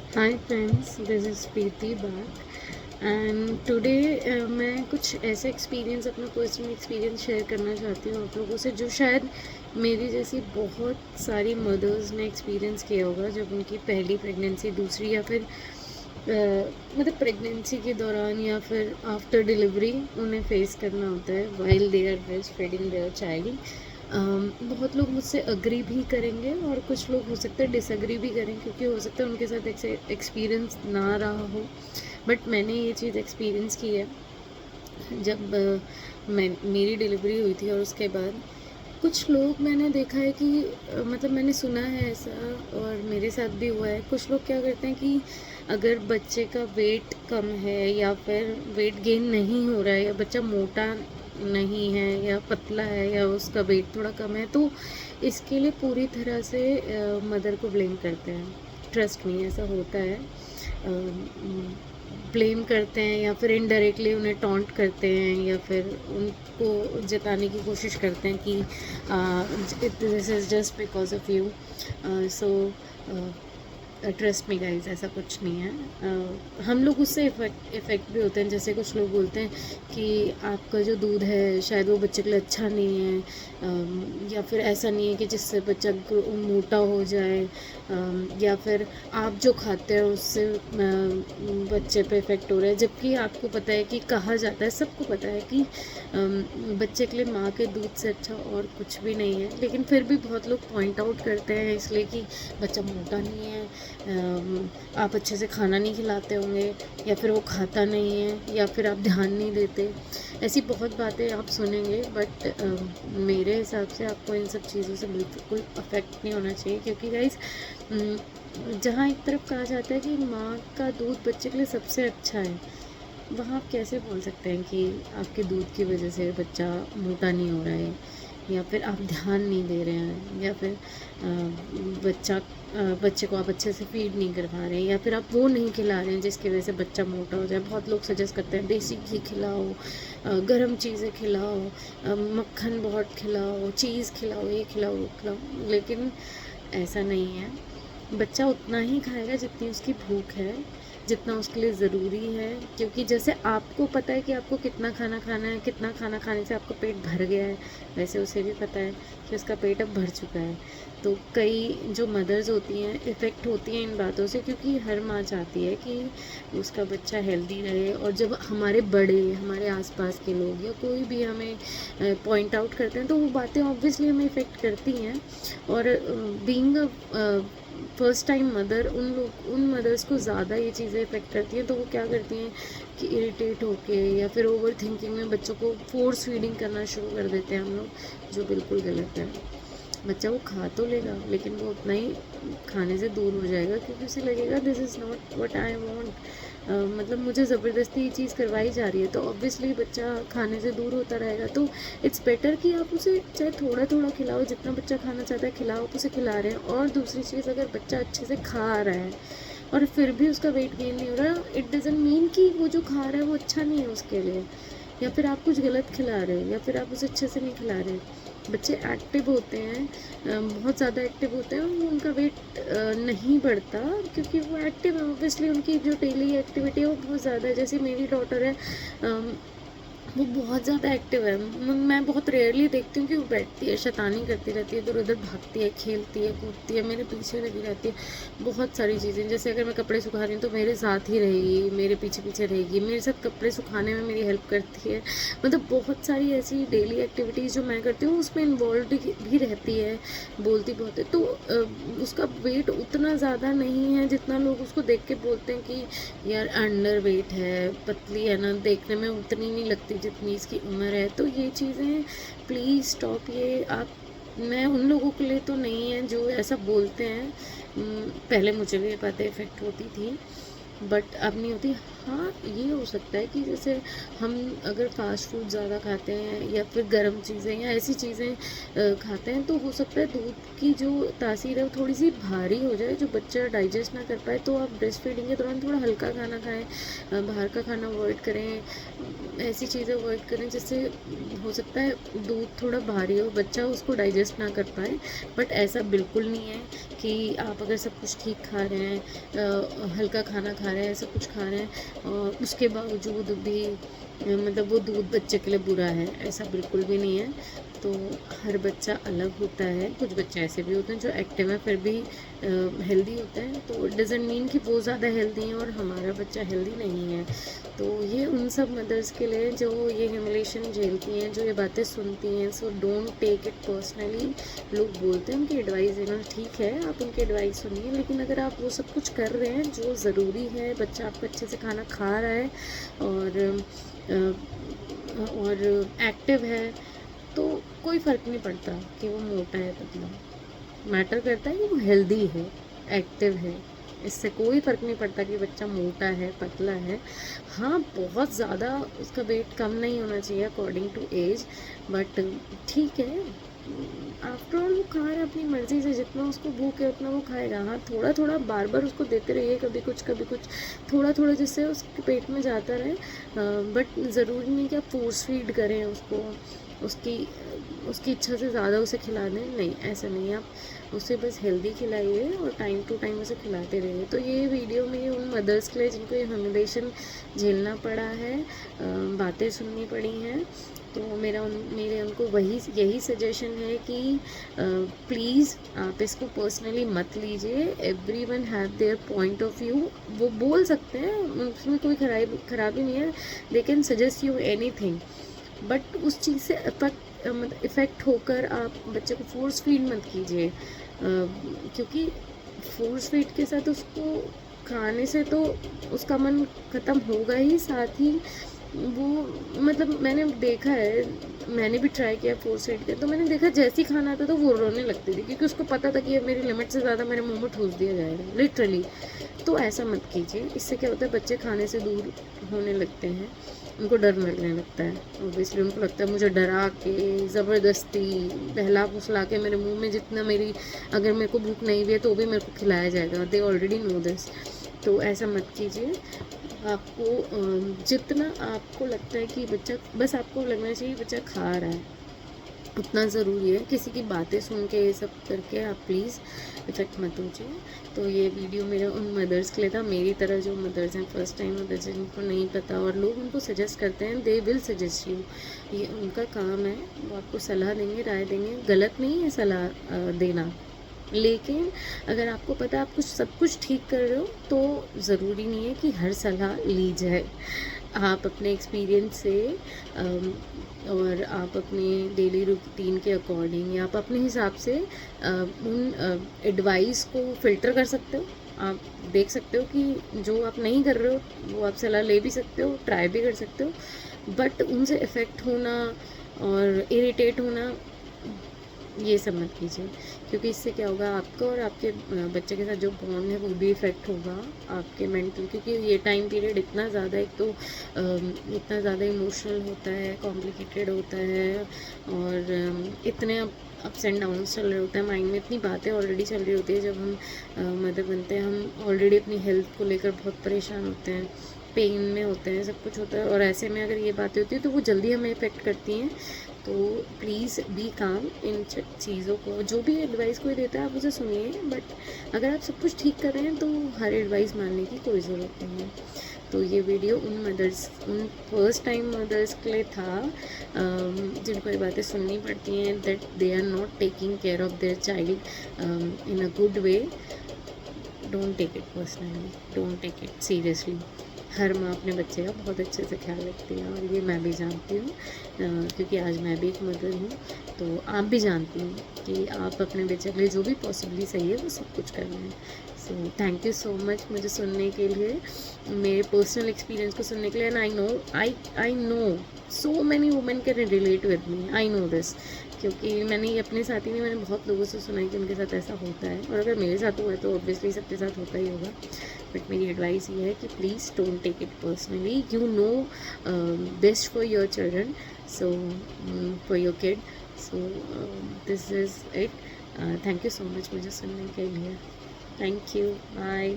Hi friends, this is Preeti back and today मैं कुछ ऐसे एक्सपीरियंस, अपना पर्सनल एक्सपीरियंस शेयर करना चाहती हूँ आप लोगों से, जो शायद मेरी जैसी बहुत सारी मदर्स ने एक्सपीरियंस किया होगा जब उनकी पहली प्रेगनेंसी, दूसरी या फिर मतलब प्रेगनेंसी के दौरान या फिर आफ्टर डिलीवरी उन्हें फेस करना होता है while they are breast feeding their child. बहुत लोग मुझसे अग्री भी करेंगे और कुछ लोग हो सकता है डिसअग्री भी करें, क्योंकि हो सकता है उनके साथ एक्सपीरियंस ना रहा हो। बट मैंने ये चीज़ एक्सपीरियंस की है जब मेरी डिलीवरी हुई थी। और उसके बाद कुछ लोग मैंने देखा है कि मतलब मैंने सुना है ऐसा, और मेरे साथ भी हुआ है। कुछ लोग क्या करते हैं कि अगर बच्चे का वेट कम है या फिर वेट गेन नहीं हो रहा है, या बच्चा मोटा नहीं है या पतला है या उसका वेट थोड़ा कम है, तो इसके लिए पूरी तरह से मदर को ब्लेम करते हैं। ट्रस्ट मी, ऐसा होता है। ब्लेम करते हैं या फिर इनडायरेक्टली उन्हें टॉन्ट करते हैं या फिर उनको जताने की कोशिश करते हैं कि this is just because of you. So trust me guys, ऐसा कुछ नहीं है। हम लोग उससे इफ़ेक्ट भी होते हैं। जैसे कुछ लोग बोलते हैं कि आपका जो दूध है शायद वो बच्चे के लिए अच्छा नहीं है, या फिर ऐसा नहीं है कि जिससे बच्चा मोटा हो जाए, या फिर आप जो खाते हैं उससे बच्चे पे इफ़ेक्ट हो रहा है। जबकि आपको पता है कि कहा जाता है, सबको पता है कि बच्चे के लिए माँ के दूध से अच्छा और कुछ भी नहीं है, लेकिन फिर भी बहुत लोग पॉइंट आउट करते हैं इसलिए कि बच्चा मोटा नहीं है, आप अच्छे से खाना नहीं खिलाते होंगे, या फिर वो खाता नहीं है, या फिर आप ध्यान नहीं देते। ऐसी बहुत बातें आप सुनेंगे। बट मेरे हिसाब से आपको इन सब चीज़ों से बिल्कुल अफेक्ट नहीं होना चाहिए, क्योंकि गाइस जहाँ एक तरफ कहा जाता है कि माँ का दूध बच्चे के लिए सबसे अच्छा है, वहाँ आप कैसे बोल सकते हैं कि आपके दूध की वजह से बच्चा मोटा नहीं हो रहा है, या फिर आप ध्यान नहीं दे रहे हैं, या फिर बच्चे को आप अच्छे से फीड नहीं करवा रहे हैं, या फिर आप वो नहीं खिला रहे हैं जिसकी वजह से बच्चा मोटा हो जाए। बहुत लोग सजेस्ट करते हैं देसी घी खिलाओ, गर्म चीज़ें खिलाओ, मक्खन बहुत खिलाओ, चीज़ खिलाओ, ये खिलाओ वो खिलाओ, लेकिन ऐसा नहीं है। बच्चा उतना ही खाएगा जितनी उसकी भूख है, जितना उसके लिए ज़रूरी है। क्योंकि जैसे आपको पता है कि आपको कितना खाना खाना है, कितना खाना खाने से आपका पेट भर गया है, वैसे उसे भी पता है कि उसका पेट अब भर चुका है। तो कई जो मदर्स होती हैं इफ़ेक्ट होती हैं इन बातों से, क्योंकि हर माँ चाहती है कि उसका बच्चा हेल्दी रहे। और जब हमारे बड़े, हमारे आसपास के लोग या कोई भी हमें पॉइंट आउट करते हैं, तो वो बातें ऑब्वियसली हमें इफ़ेक्ट करती हैं। और being a first time mother, उन मदर्स को ज़्यादा ये चीज़ें इफ़ेक्ट करती हैं। तो वो क्या करती हैं कि इरिटेट होके या फिर ओवर थिंकिंग में बच्चों को फोर्स फीडिंग करना शुरू कर देते हैं हम लोग, जो बिल्कुल गलत है। बच्चा वो खा तो लेगा, लेकिन वो उतना ही खाने से दूर हो जाएगा, क्योंकि उसे लगेगा this is not what I want. मतलब मुझे ज़बरदस्ती ये चीज़ करवाई जा रही है, तो ऑब्वियसली बच्चा खाने से दूर होता रहेगा। तो इट्स बेटर कि आप उसे चाहे थोड़ा थोड़ा खिलाओ, जितना बच्चा खाना चाहता है खिलाओ, आप उसे खिला रहे हैं। और दूसरी चीज़, अगर बच्चा अच्छे से खा रहा है और फिर भी उसका वेट गेन नहीं हो रहा, इट डज़ंट मीन कि वो जो खा रहा है वो अच्छा नहीं है उसके लिए, या फिर आप कुछ गलत खिला रहे हैं, या फिर आप उसे अच्छे से नहीं खिला रहे। बच्चे एक्टिव होते हैं, बहुत ज़्यादा एक्टिव होते हैं, और उनका वेट नहीं बढ़ता, क्योंकि वो एक्टिव है। ऑब्वियसली उनकी जो डेली एक्टिविटी है वो बहुत ज़्यादा है। जैसे मेरी डॉटर है, वो बहुत ज़्यादा एक्टिव है। मैं बहुत रेयरली देखती हूँ कि वो बैठती है, शैतानी करती रहती है, इधर उधर भागती है, खेलती है, कूदती है, मेरे पीछे लगी रहती है। बहुत सारी चीज़ें, जैसे अगर मैं कपड़े सुखा रही हूँ तो मेरे साथ ही रहेगी, मेरे पीछे पीछे रहेगी, मेरे साथ कपड़े सुखाने में मेरी हेल्प करती है। मतलब बहुत सारी ऐसी डेली एक्टिविटीज़ जो मैं करती हूँ उसमें इन्वॉल्व भी रहती है, बोलती बहुत है। तो उसका वेट उतना ज़्यादा नहीं है जितना लोग उसको देख के बोलते हैं कि यार अंडर वेट है, पतली है ना, देखने में उतनी नहीं लगती जितनी इसकी उम्र है। तो ये चीज़ें प्लीज़ स्टॉप। ये आप, मैं उन लोगों के लिए तो नहीं है जो ऐसा बोलते हैं। पहले मुझे भी ये बातें इफ़ेक्ट होती थी, बट अब नहीं होती। हाँ, ये हो सकता है कि जैसे हम अगर फास्ट फूड ज़्यादा खाते हैं या फिर गर्म चीज़ें या ऐसी चीज़ें खाते हैं, तो हो सकता है दूध की जो तासीर है वो थोड़ी सी भारी हो जाए, जो बच्चा डाइजेस्ट ना कर पाए। तो आप ब्रेस्ट फीडिंग के दौरान थोड़ा हल्का खाना खाएं, बाहर का खाना अवॉइड करें, ऐसी चीज़ें अवॉइड करें जिससे हो सकता है दूध थोड़ा भारी हो, बच्चा उसको डाइजेस्ट ना कर पाए। बट ऐसा बिल्कुल नहीं है कि आप अगर सब कुछ ठीक खा रहे हैं, हल्का खाना खा रहे हैं, सब कुछ खा रहे हैं और उसके बावजूद भी मतलब वो दूध बच्चे के लिए बुरा है, ऐसा बिल्कुल भी नहीं है। तो हर बच्चा अलग होता है, कुछ बच्चे ऐसे भी होते हैं जो एक्टिव हैं फिर भी हेल्दी होते हैं, तो इट डज़ंट मीन कि वो ज़्यादा हेल्दी हैं और हमारा बच्चा हेल्दी नहीं है। तो ये उन सब मदर्स के लिए जो ये ह्यूमिलेशन झेलती हैं, जो ये बातें सुनती हैं, so don't take it personally. लोग बोलते हैं उनकी एडवाइस देना ठीक है, आप उनकी एडवाइस सुनिए, लेकिन अगर आप वो सब कुछ कर रहे हैं जो ज़रूरी है, बच्चा आपका अच्छे से खाना खा रहा है और एक्टिव है, तो कोई फ़र्क नहीं पड़ता कि वो मोटा है पतला। मैटर करता है कि वो हेल्दी है, एक्टिव है। इससे कोई फ़र्क नहीं पड़ता कि बच्चा मोटा है पतला है। हाँ, बहुत ज़्यादा उसका वेट कम नहीं होना चाहिए अकॉर्डिंग टू एज, बट ठीक है, आफ्टर ऑल वो खा रहा है अपनी मर्ज़ी से, जितना उसको भूख है उतना वो खाएगा। हाँ, थोड़ा थोड़ा बार बार उसको देते रहिए, कभी कुछ थोड़ा थोड़ा, जिससे उसके पेट में जाता रहे। बट ज़रूरी नहीं कि आप फोर्स फीड करें उसको, उसकी उसकी इच्छा से ज़्यादा उसे खिला दें, नहीं, ऐसा नहीं। आप उसे बस हेल्दी खिलाइए और टाइम टू टाइम उसे खिलाते रहिए। तो ये वीडियो में ये उन मदर्स के लिए जिनको ये ह्यूमिलेशन झेलना पड़ा है, बातें सुननी पड़ी हैं, तो मेरे उनको यही सजेशन है कि प्लीज़ आप इसको पर्सनली मत लीजिए। Everyone have their point of view, वो बोल सकते हैं, उसमें कोई खराबी नहीं है, they can suggest you anything, but उस चीज़ से इफ़ेक्ट होकर आप बच्चे को फोर्स फीड मत कीजिए, क्योंकि फोर्स फीड के साथ उसको खाने से तो उसका मन ख़त्म होगा ही, साथ ही वो मतलब मैंने देखा है, मैंने भी ट्राई किया फोर्स फीड के, तो मैंने देखा जैसे ही खाना आता था वो रोने लगती थी, क्योंकि उसको पता था कि ये मेरी लिमिट से ज़्यादा मेरे मुंह में ठूस दिया जाएगा लिटरली। तो ऐसा मत कीजिए, इससे क्या होता है बच्चे खाने से दूर होने लगते हैं, उनको डर लगने लगता है। ऑब्वियसली उनको लगता है मुझे डरा के ज़बरदस्ती बहला फुसला के मेरे मुंह में जितना मेरी, अगर मेरे को भूख नहीं भी है तो भी मेरे को खिलाया जाएगा, दे ऑलरेडी नो दिस। तो ऐसा मत कीजिए। आपको जितना आपको लगता है कि बच्चा, बस आपको लगना चाहिए बच्चा खा रहा है, उतना ज़रूरी है। किसी की बातें सुन के ये सब करके आप प्लीज़ इफ़ेक्ट मत होजिए। तो ये वीडियो मेरा उन मदर्स के लिए था, मेरी तरह जो मदर्स हैं, फर्स्ट टाइम मदर्स हैं, जिनको नहीं पता और लोग उनको सजेस्ट करते हैं, दे विल सजेस्ट यू, ये उनका काम है, वो आपको सलाह देंगे, राय देंगे। गलत नहीं है सलाह देना, लेकिन अगर आपको पता है आप सब कुछ ठीक कर रहे हो, तो ज़रूरी नहीं है कि हर सलाह ली जाए। आप अपने एक्सपीरियंस से और आप अपने डेली रूटीन के अकॉर्डिंग या आप अपने हिसाब से उन एडवाइस को फ़िल्टर कर सकते हो। आप देख सकते हो कि जो आप नहीं कर रहे हो वो आप सलाह ले भी सकते हो, ट्राई भी कर सकते हो, बट उनसे इफ़ेक्ट होना और इरिटेट होना ये सब मत कीजिए, क्योंकि इससे क्या होगा, आपका और आपके बच्चे के साथ जो बॉन्ड है वो भी इफ़ेक्ट होगा आपके मेंटल, क्योंकि ये टाइम पीरियड इतना ज़्यादा, एक तो इतना ज़्यादा इमोशनल होता है, कॉम्प्लिकेटेड होता है, और इतने अप्स एंड डाउन्स चल रहे होते हैं माइंड में, इतनी बातें ऑलरेडी चल रही होती है। जब हम मदर बनते हैं, हम ऑलरेडी अपनी हेल्थ को लेकर बहुत परेशान होते हैं, पेन में होते हैं, सब कुछ होता है, और ऐसे में अगर ये बातें होती हैं तो वो जल्दी हमें इफ़ेक्ट करती हैं। तो प्लीज़ बी काम इन चीज़ों को, जो भी एडवाइस कोई देता है आप उसे सुनिए, बट अगर आप सब कुछ ठीक कर रहे हैं तो हर एडवाइस मानने की कोई ज़रूरत नहीं है। तो ये वीडियो उन फर्स्ट टाइम मदर्स के लिए था, जिनको ये बातें सुननी पड़ती हैं, that they are not taking care of their child in a good way. Don't take it personally, don't take it seriously. हर माँ अपने बच्चे का बहुत अच्छे से ख्याल रखती है, और ये मैं भी जानती हूँ, क्योंकि आज मैं भी एक मदर हूँ। तो आप भी जानती हूँ कि आप अपने बच्चे के लिए जो भी पॉसिबली सही है वो सब कुछ कर रहे हैं। So thank you so much मुझे सुनने के लिए, मेरे पर्सनल एक्सपीरियंस को सुनने के लिए। And I know so many women can relate with me, I know this, क्योंकि मैंने ये अपने साथ ही नहीं, मैंने बहुत लोगों से सुना है कि उनके साथ ऐसा होता है, और अगर मेरे साथ हुआ है तो ऑब्वियसली सबके साथ होता ही होगा। बट मेरी एडवाइस ये है कि please don't take it personally, you know best for your children, so for your kid, so this is it. Thank you so much मुझे सुनने के लिए। Thank you, bye.